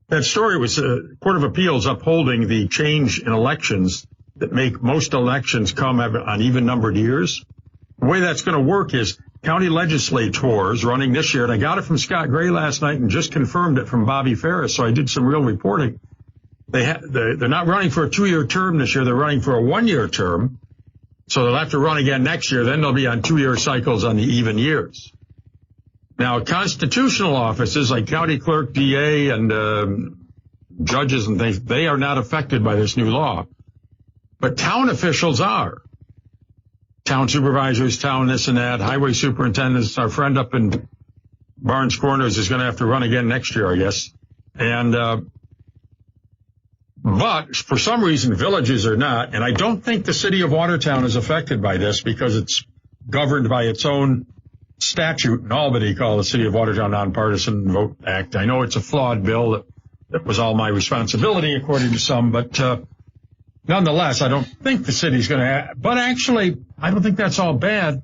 That story was Court of Appeals upholding the change in elections that make most elections come on even-numbered years. The way that's going to work is county legislators running this year, and I got it from Scott Gray last night and just confirmed it from Bobby Ferris, so I did some real reporting. They're not running for a 2-year term this year. They're running for a 1-year term. So they'll have to run again next year. Then they'll be on 2-year cycles on the even years. Now, constitutional offices like county clerk, DA, and judges and things, they are not affected by this new law. But town officials are. Town supervisors, town this and that, highway superintendents. Our friend up in Barnes Corners is going to have to run again next year, I guess. And but for some reason, villages are not. And I don't think the city of Watertown is affected by this because it's governed by its own statute in Albany called the City of Watertown Nonpartisan Vote Act. I know it's a flawed bill. That was all my responsibility, according to some. But nonetheless, I don't think the city's going to. But actually, I don't think that's all bad.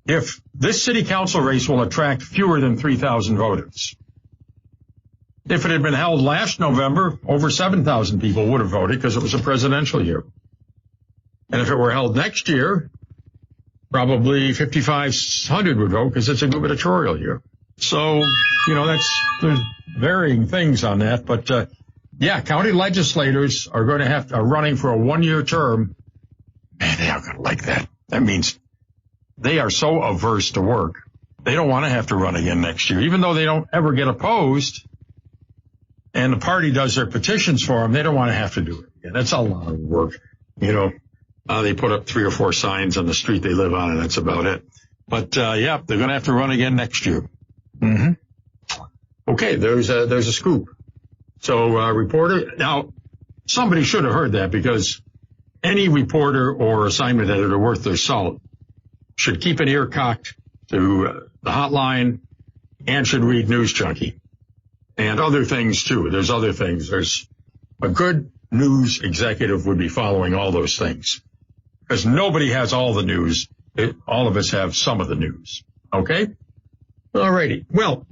If this city council race will attract fewer than 3,000 voters. If it had been held last November, over 7,000 people would have voted because it was a presidential year. And if it were held next year, probably 5,500 would vote because it's a gubernatorial year. So, there's varying things on that. But, yeah, county legislators are going to are running for a 1-year term. Man, they aren't going to like that. That means they are so averse to work. They don't want to have to run again next year, even though they don't ever get opposed. And the party does their petitions for them. They don't want to have to do it again. That's a lot of work. They put up 3 or 4 signs on the street they live on, and that's about it. But, yeah, they're going to have to run again next year. Mm-hmm. Okay, there's a scoop. So, reporter, now, somebody should have heard that because any reporter or assignment editor worth their salt should keep an ear cocked to the hotline and should read News Junkie. And other things, too. There's other things. There's a good news executive would be following all those things. Because nobody has all the news. All of us have some of the news. Okay? All righty. Well,